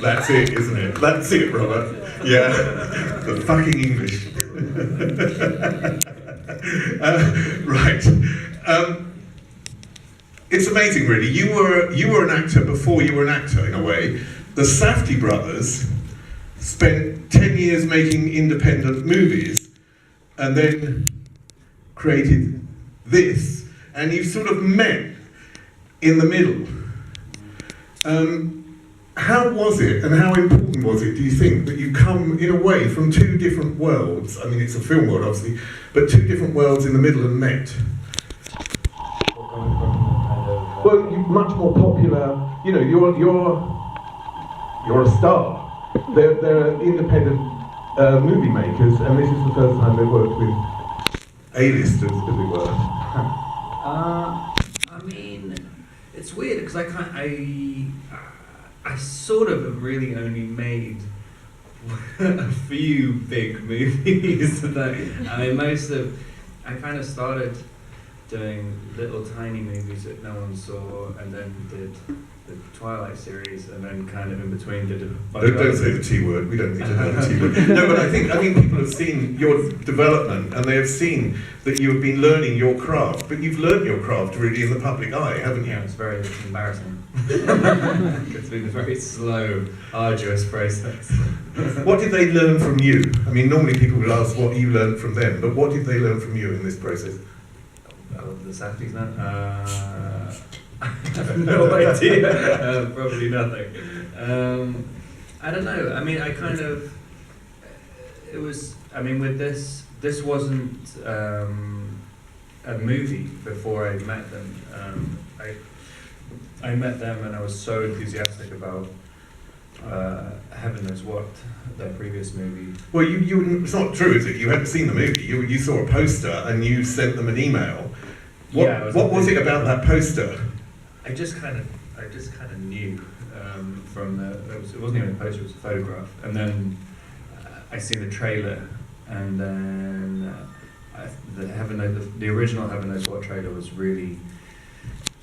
That's it, isn't it? That's it, Robert. Yeah, the fucking English. Right. It's amazing, really. You were an actor before you were an actor, in a way. The Safdie brothers spent 10 years making independent movies, and then created this, and you sort of met in the middle. How was it, and how important was it, do you think, that you come, in a way, from two different worlds? I mean, it's a film world, obviously, but two different worlds in the middle and met. Well, you're much more popular. You know, you're a star. They're independent movie makers, and this is the first time they've worked with A-listers, as it were. I mean, it's weird because I sort of have really only made a few big movies. I kind of started doing little tiny movies that no one saw, and then did the Twilight series, and then kind of in between did a bunch of Don't say the T word, we don't need to know the T word. No, but I think people have seen your development, and they have seen that you have been learning your craft, but you've learned your craft really in the public eye, haven't you? Yeah, it's very embarrassing. It's been a very slow, arduous process. What did they learn from you? I mean, normally people will ask what you learned from them, but what did they learn from you in this process? The Safdies now? I have no idea. Probably nothing. I don't know. I mean, with this wasn't a movie before I met them. I met them and I was so enthusiastic about Heaven Knows What, their previous movie. Well, it's not true, is it? You hadn't seen the movie. You saw a poster and you sent them an email. What was it about that poster? I just kind of knew from it wasn't even a poster, it was a photograph. And then I seen the trailer, and then the original Heaven Knows What trailer was really,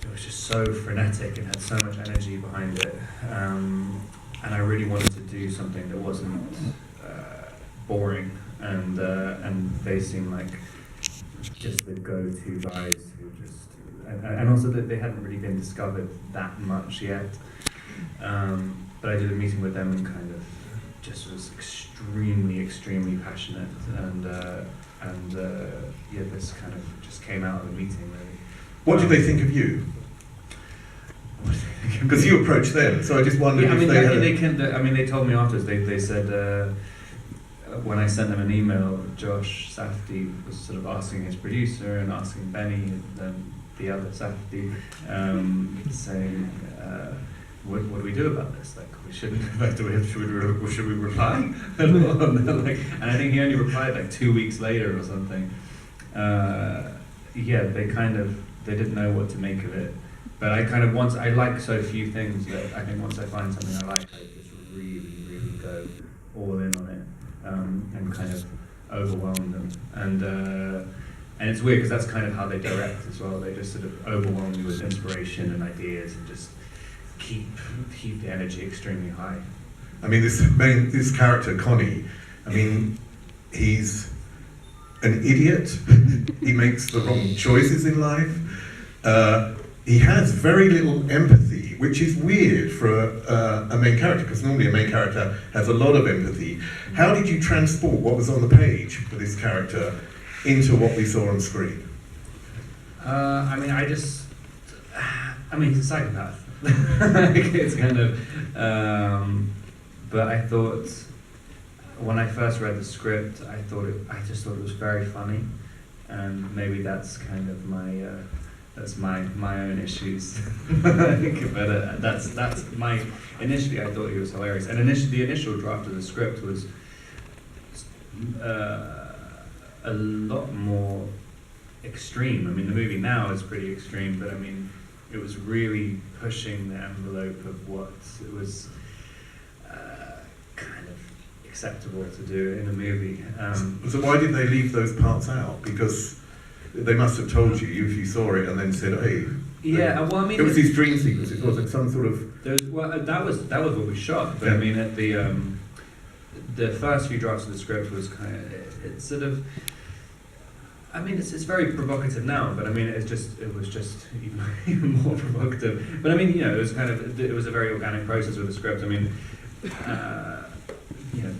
it was just so frenetic and had so much energy behind it. And I really wanted to do something that wasn't boring, and they seemed like just the go-to guys who just, and also that they hadn't really been discovered that much yet. But I did a meeting with them and kind of just was extremely passionate, and this kind of just came out of the meeting really. What did they think of you? Because you approached them, so I just wondered if they told me afterwards. They said when I sent them an email, Josh Safdie was sort of asking his producer and asking Benny and then the other Safdie, saying, what do we do about this? Like, we shouldn't. Should we reply? And I think he only replied like 2 weeks later or something. They didn't know what to make of it. But I like so few things that I think once I find something I like, I just really go all in on it, and kind of overwhelm them. And it's weird because that's kind of how they direct as well. They just sort of overwhelm you with inspiration and ideas and just keep the energy extremely high. I mean, this character, Connie, I mean, he's an idiot. He makes the wrong choices in life. He has very little empathy, which is weird for a main character, because normally a main character has a lot of empathy. How did you transport what was on the page for this character into what we saw on screen? He's a psychopath. It's kind of, but I thought, when I first read the script, I just thought it was very funny, and maybe that's kind of my own issues. But initially I thought he was hilarious, and the initial draft of the script was a lot more extreme. I mean, the movie now is pretty extreme, but I mean, it was really pushing the envelope of what it was kind of acceptable to do in a movie. So why did they leave those parts out? Because they must have told you if you saw it and then said, hey. Yeah, well, I mean, it was these dream sequences, was it? Some sort of. That was what we shot. But I mean, at the first few drafts of the script was kind of, it's sort of. I mean, it's very provocative now, but I mean, it was just even more provocative. But I mean, it was it was a very organic process with the script. I mean,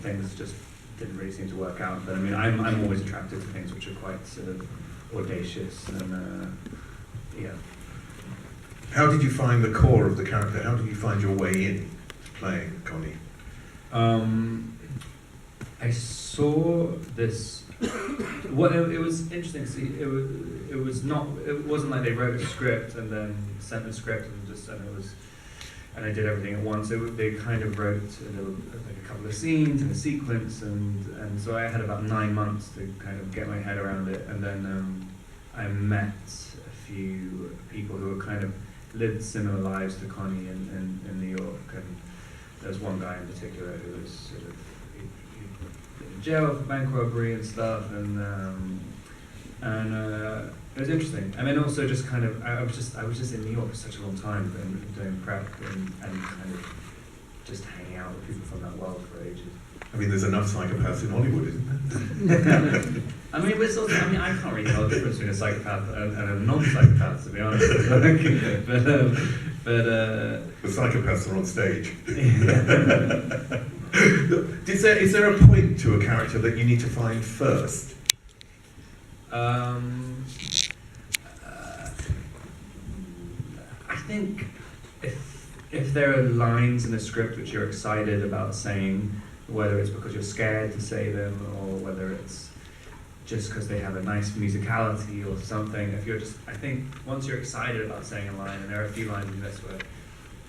things just didn't really seem to work out. But I mean, I'm always attracted to things which are quite sort of audacious and yeah. How did you find the core of the character? How did you find your way in to playing Connie? I saw this. Well, it was interesting. See, it wasn't like they wrote a script and then sent the script and I did everything at once. They kind of wrote a couple of scenes and a sequence, and so I had about 9 months to kind of get my head around it, and then I met a few people who were kind of lived similar lives to Connie in New York, and there's one guy in particular who was sort of in jail for bank robbery and stuff, and it was interesting. And then also just kind of I was just in New York for such a long time and doing prep and kind of just hanging out with people from that world for ages. I mean, there's enough psychopaths in Hollywood, isn't there? I mean, I can't really tell the difference between a psychopath and a non-psychopath, to be honest. The psychopaths are on stage. Is there a point to a character that you need to find first? I think if there are lines in the script which you're excited about saying, whether it's because you're scared to say them or whether it's just because they have a nice musicality or something, I think once you're excited about saying a line, and there are a few lines in this where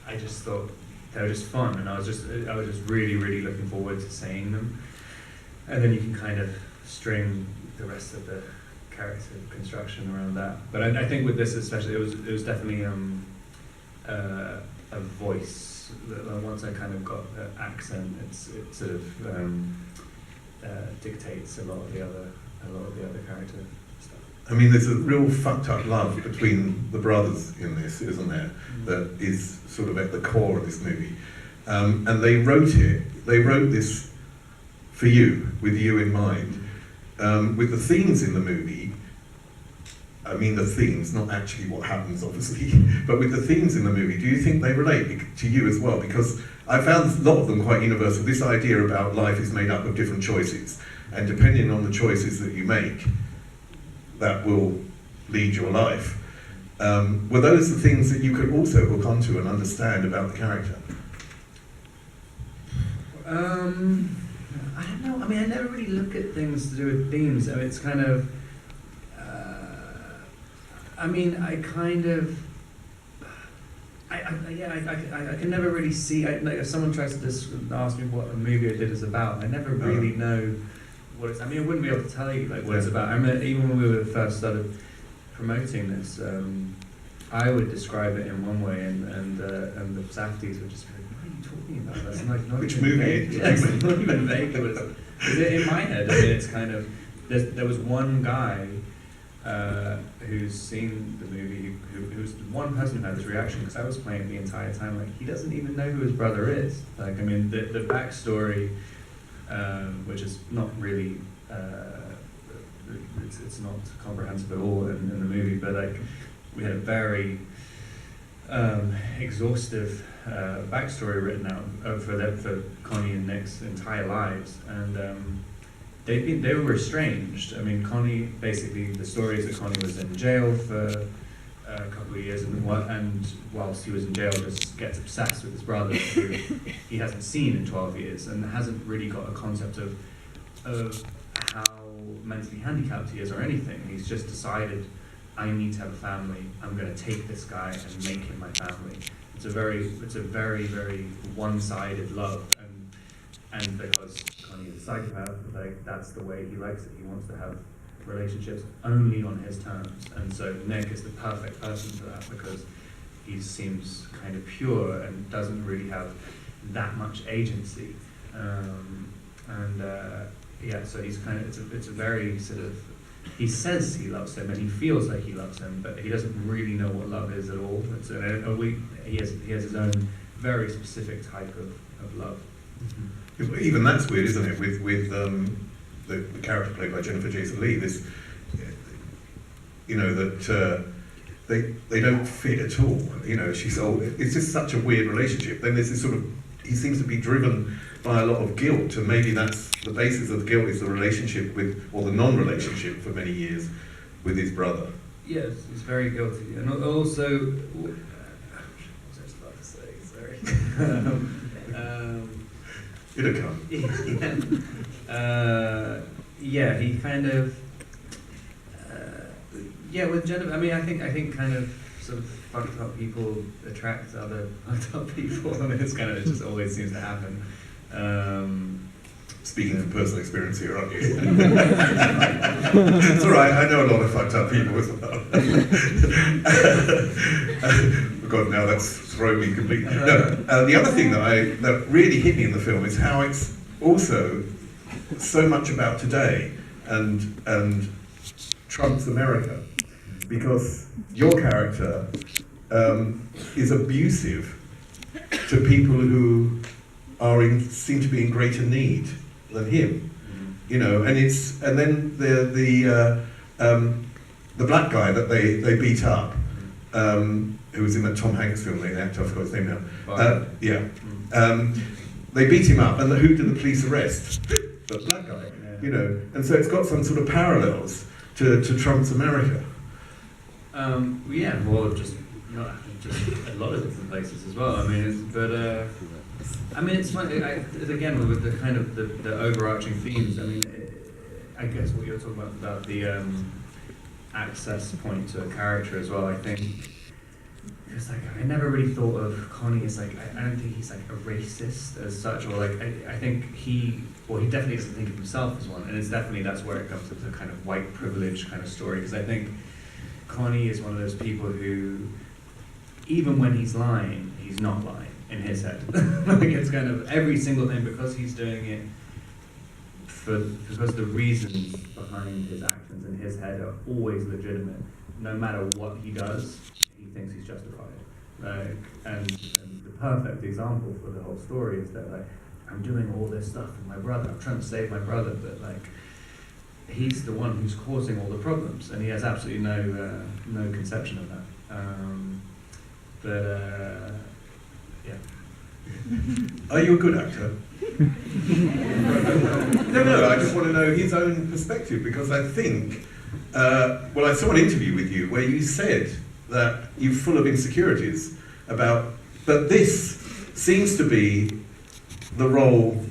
I just thought they were just fun, and I was just really, really looking forward to saying them, and then you can kind of string the rest of the character construction around that. But I think with this especially, it was definitely a voice. Once I kind of got the accent, it sort of dictates a lot of the other character stuff. I mean, there's a real fucked up love between the brothers in this, isn't there? Mm-hmm. That is sort of at the core of this movie. And they wrote this for you, with you in mind. With the themes in the movie, I mean the themes, not actually what happens, obviously, but with the themes in the movie, do you think they relate to you as well? Because I found a lot of them quite universal. This idea about life is made up of different choices, and depending on the choices that you make, that will lead your life. Were those the things that you could also hook onto and understand about the character? I don't know. I mean, I never really look at things to do with themes. I mean, it's kind of. I mean, I kind of. I can never really see. Like if someone tries to ask me what a movie I did is about, I never really know what it's. I mean, I wouldn't be able to tell you like what it's about. I remember even when we first started promoting this, I would describe it in one way, and the Safdies would just be like, "What are you talking about? That's like not Which even movie? vague." Yeah, it's not even vague. It was in my head. I mean, it's kind of. There was one guy who's seen the movie, who's one person who had this reaction, because I was playing it the entire time, like, he doesn't even know who his brother is. Like, I mean, the backstory, which is not really, it's not comprehensive at all in the movie, but like, we had a very exhaustive backstory written out for Connie and Nick's entire lives, and they were estranged. I mean, Connie, basically, the story is that Connie was in jail for a couple of years, and whilst he was in jail, just gets obsessed with his brother, who he hasn't seen in 12 years, and hasn't really got a concept of how mentally handicapped he is or anything. He's just decided, I need to have a family. I'm going to take this guy and make him my family. It's a very, very one-sided love, and because Connie is a psychopath, like that's the way he likes it. He wants to have relationships only on his terms, and so Nick is the perfect person for that because he seems kind of pure and doesn't really have that much agency, yeah. So he's kind of it's a very sort of he says he loves him and he feels like he loves him, but he doesn't really know what love is at all. He has his own very specific type of love. Even that's weird, isn't it? With the character played by Jennifer Jason Leigh, this, you know, that they don't fit at all. You know, it's just such a weird relationship. Then there's this sort of, he seems to be driven by a lot of guilt, and maybe that's the basis of the guilt is the relationship with, or the non-relationship for many years with his brother. Yes, he's very guilty, and also, what was I about to say? Sorry. It'll come. Yeah, he kind of, with Jennifer, I mean, I think kind of sort of fucked up people attract other fucked up people. I mean, it just always seems to happen. Speaking from personal experience here, aren't you? It's all right, I know a lot of fucked up people as well. God, now that's thrown me completely. No, the other thing that really hit me in the film is how it's also so much about today and Trump's America, because your character is abusive to people who seem to be in greater need than him, you know, and then the black guy that they beat up, who was in that Tom Hanks film, the actor, I forgot his name now. They beat him up, and who did the police arrest? The black guy, you know, and so it's got some sort of parallels to Trump's America. Yeah, well, just a lot of different places as well. I mean, it's funny. Again, with the kind of the overarching themes. I mean, I guess what you're talking about the access point to a character as well. I think it's like I never really thought of Connie as like I don't think he's like a racist as such, or like I think he definitely doesn't think of himself as one, and it's definitely that's where it comes to the kind of white privilege kind of story, because I think Connie is one of those people who, even when he's lying, he's not lying in his head. Like it's kind of every single thing, because he's doing it because the reasons behind his actions in his head are always legitimate. No matter what he does, he thinks he's justified. Like, and the perfect example for the whole story is that like I'm doing all this stuff with my brother. I'm trying to save my brother, but like he's the one who's causing all the problems, and he has absolutely no conception of that. Yeah. Are you a good actor? No, I just want to know his own perspective, because I think, I saw an interview with you where you said that you're full of insecurities but this seems to be the role